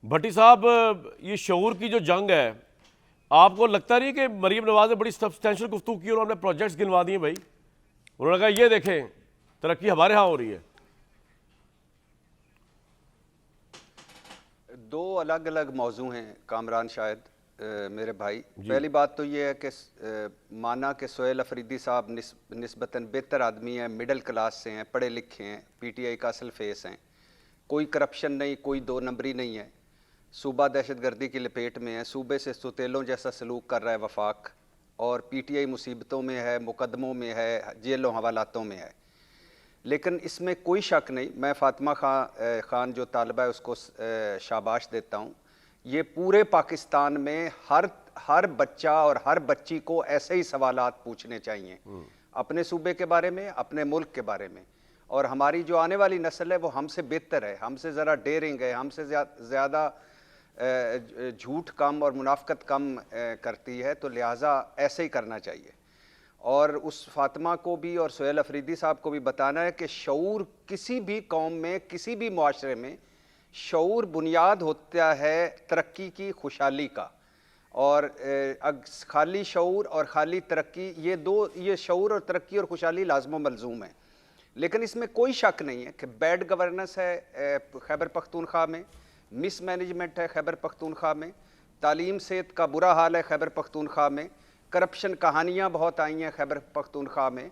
بھٹی صاحب، یہ شعور کی جو جنگ ہے، آپ کو لگتا نہیں کہ مریم نواز نے بڑی سبسٹینشل گفتگو کی اور انہوں نے پروجیکٹس گنوا دیے بھائی؟ انہوں نے کہا یہ دیکھیں ترقی ہمارے ہاں ہو رہی ہے. دو الگ الگ موضوع ہیں کامران شاہد میرے بھائی. پہلی بات تو یہ ہے کہ مانا کہ سہیل افریدی صاحب نسبتاً بہتر آدمی ہیں، مڈل کلاس سے ہیں، پڑھے لکھے ہیں، پی ٹی آئی کا اصل فیس ہیں، کوئی کرپشن نہیں، کوئی دو نمبری نہیں ہے، صوبہ دہشت گردی کی لپیٹ میں ہے، صوبے سے ستیلوں جیسا سلوک کر رہا ہے وفاق، اور پی ٹی آئی مصیبتوں میں ہے، مقدموں میں ہے، جیلوں حوالاتوں میں ہے. لیکن اس میں کوئی شک نہیں، میں فاطمہ خان جو طالبہ ہے اس کو شاباش دیتا ہوں. یہ پورے پاکستان میں ہر بچہ اور ہر بچی کو ایسے ہی سوالات پوچھنے چاہیے اپنے صوبے کے بارے میں، اپنے ملک کے بارے میں. اور ہماری جو آنے والی نسل ہے وہ ہم سے بہتر ہے، ہم سے ذرا ڈیرنگ ہے، ہم سے زیادہ جھوٹ کم اور منافقت کم کرتی ہے، تو لہٰذا ایسے ہی کرنا چاہیے. اور اس فاطمہ کو بھی اور سہیل افریدی صاحب کو بھی بتانا ہے کہ شعور کسی بھی قوم میں، کسی بھی معاشرے میں، شعور بنیاد ہوتا ہے ترقی کی، خوشحالی کا. اور خالی شعور اور خالی ترقی، یہ شعور اور ترقی اور خوشحالی لازم و ملزوم ہے. لیکن اس میں کوئی شک نہیں ہے کہ بیڈ گورننس ہے خیبر پختونخوا میں، مس مینجمنٹ ہے خیبر پختونخوا میں، تعلیم صحت کا برا حال ہے خیبر پختونخوا میں، کرپشن کہانیاں بہت آئی ہیں خیبر پختونخوا میں.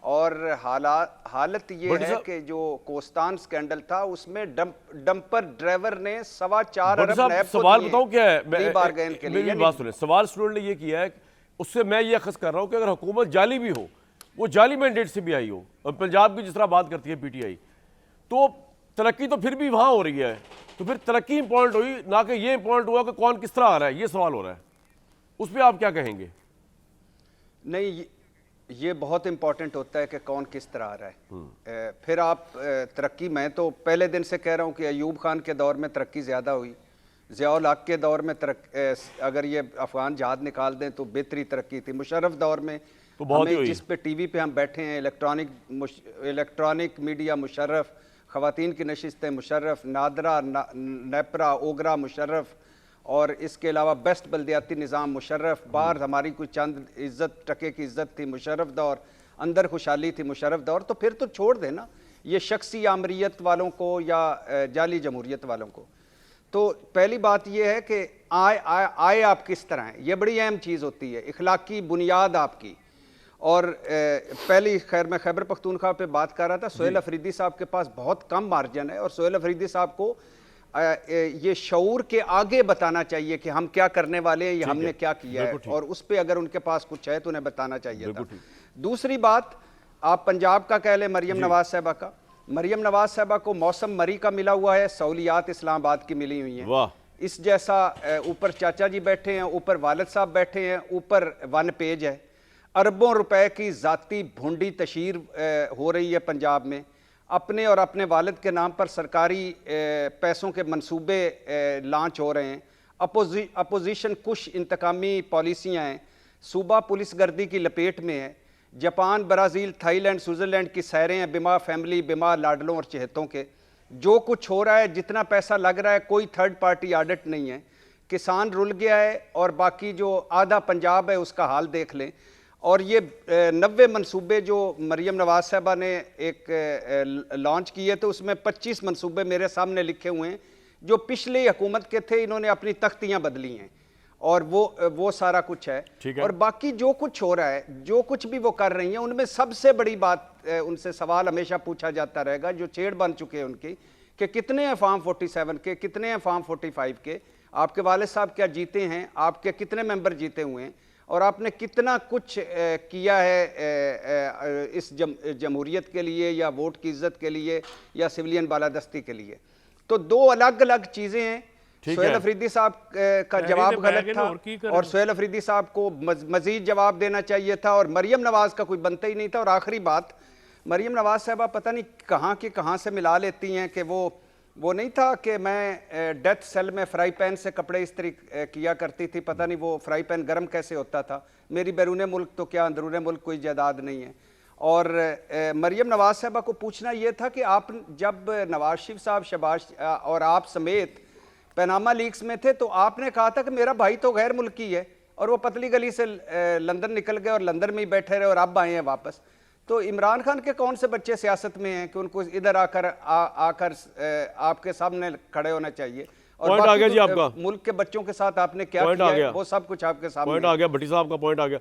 اور حالت یہ ہے کہ جو کوستان سکینڈل تھا اس میں ڈمپر ڈرائیور نے 4.25 ارب نیب کو سوال بتاؤں کیا ہے؟ بارگین کے لیے. میری بات سنیں، سوال اسٹوڈنٹ نے یہ کیا ہے، اس سے میں یہ اخذ کر رہا ہوں کہ اگر حکومت جعلی بھی ہو، وہ جعلی مینڈیٹ سے بھی آئی ہو، اور پنجاب کی جس طرح بات کرتی ہے پی ٹی آئی، تو ترقی تو پھر بھی وہاں ہو رہی ہے. تو پھر ترقی امپورٹنٹ ہوئی، نہ کہ یہ امپورٹنٹ ہوا کہ کون کس طرح آ رہا ہے. یہ سوال ہو رہا ہے، اس پہ آپ کیا کہیں گے؟ نہیں، یہ بہت امپورٹنٹ ہوتا ہے کہ کون کس طرح آ رہا ہے. پھر آپ ترقی، میں تو پہلے دن سے کہہ رہا ہوں کہ ایوب خان کے دور میں ترقی زیادہ ہوئی، ضیاء الحق کے دور میں اگر یہ افغان جہاد نکال دیں تو بہتری ترقی تھی. مشرف دور میں ہمیں جس پہ ٹی وی پہ ہم بیٹھے ہیں، الیکٹرانک میڈیا مشرف، خواتین کی نشستیں مشرف، نادرا، نیپرا، اوگرا مشرف، اور اس کے علاوہ بیسٹ بلدیاتی نظام مشرف، باہر ہماری کوئی چند عزت ٹکے کی عزت تھی مشرف دور، اندر خوشحالی تھی مشرف دور. تو پھر تو چھوڑ دینا یہ شخصی آمریت والوں کو یا جعلی جمہوریت والوں کو. تو پہلی بات یہ ہے کہ آئے آپ کس طرح ہیں، یہ بڑی اہم چیز ہوتی ہے، اخلاقی بنیاد آپ کی. اور پہلی میں خیبر پختونخوا پہ بات کر رہا تھا، سہیل افریدی صاحب کے پاس بہت کم مارجن ہے، اور سہیل افریدی صاحب کو یہ شعور کے آگے بتانا چاہیے کہ ہم کیا کرنے والے ہیں، یہ ہم نے کیا کیا ہے، اور اس پہ اگر ان کے پاس کچھ ہے تو انہیں بتانا چاہیے تھا. دوسری بات، آپ پنجاب کا کہہ لیں، مریم نواز صاحبہ کا، مریم نواز صاحبہ کو موسم مری کا ملا ہوا ہے، سہولیات اسلام آباد کی ملی ہوئی ہیں. اس جیسا اوپر چاچا جی بیٹھے ہیں، اوپر والد صاحب بیٹھے ہیں، اوپر ون پیج ہے، اربوں روپے کی ذاتی بھونڈی تشہیر ہو رہی ہے پنجاب میں. اپنے اور اپنے والد کے نام پر سرکاری پیسوں کے منصوبے لانچ ہو رہے ہیں. اپوزیشن کش انتقامی پالیسیاں ہیں. صوبہ پولیس گردی کی لپیٹ میں ہے. Japan, Brazil, Thailand, Switzerland کی سیریں ہیں بما فیملی، بما لاڈلوں اور چہتوں کے. جو کچھ ہو رہا ہے، جتنا پیسہ لگ رہا ہے، کوئی تھرڈ پارٹی آڈٹ نہیں ہے. کسان رل گیا ہے، اور باقی جو آدھا پنجاب ہے اس کا حال دیکھ لیں. اور یہ 90 منصوبے جو مریم نواز صاحبہ نے ایک لانچ کیے تھے، اس میں 25 منصوبے میرے سامنے لکھے ہوئے ہیں جو پچھلی حکومت کے تھے، انہوں نے اپنی تختیاں بدلی ہیں، اور وہ سارا کچھ ہے. اور باقی جو کچھ ہو رہا ہے، جو کچھ بھی وہ کر رہی ہیں، ان میں سب سے بڑی بات، ان سے سوال ہمیشہ پوچھا جاتا رہے گا جو چھیڑ بن چکے ہیں ان کی، کہ کتنے ہیں فارم 47 کے، کتنے ہیں فارم 45 کے، آپ کے والد صاحب کیا جیتے ہیں، آپ کے کتنے ممبر جیتے ہوئے ہیں، اور آپ نے کتنا کچھ کیا ہے اس جمہوریت کے لیے، یا ووٹ کی عزت کے لیے، یا سویلین بالادستی کے لیے. تو دو الگ الگ چیزیں ہیں. سہیل افریدی صاحب کا جواب غلط تھا، اور سہیل افریدی صاحب کو مزید جواب دینا چاہیے تھا، اور مریم نواز کا کوئی بنتا ہی نہیں تھا. اور آخری بات، مریم نواز صاحبہ پتہ نہیں کہاں کی کہاں سے ملا لیتی ہیں کہ وہ نہیں تھا کہ میں ڈیتھ سیل میں فرائی پین سے کپڑے استری کیا کرتی تھی، پتہ نہیں وہ فرائی پین گرم کیسے ہوتا تھا. میری بیرون ملک تو کیا اندرون ملک کوئی جائیداد نہیں ہے. اور مریم نواز صاحبہ کو پوچھنا یہ تھا کہ آپ جب نواز شریف صاحب، شہباز اور آپ سمیت پیناما لیکس میں تھے تو آپ نے کہا تھا کہ میرا بھائی تو غیر ملکی ہے اور وہ پتلی گلی سے لندن نکل گئے اور لندن میں ہی بیٹھے رہے اور اب آئے ہیں واپس. تو عمران خان کے کون سے بچے سیاست میں ہیں کہ ان کو ادھر آ کر آپ کے سامنے کھڑے ہونا چاہیے؟ اور پوائنٹ آ گیا جی آپ کا. ملک کے بچوں کے ساتھ آپ نے کیا کیا ہے وہ سب کچھ آپ کے سامنے. پوائنٹ آ گیا بھٹی صاحب کا، پوائنٹ آ گیا.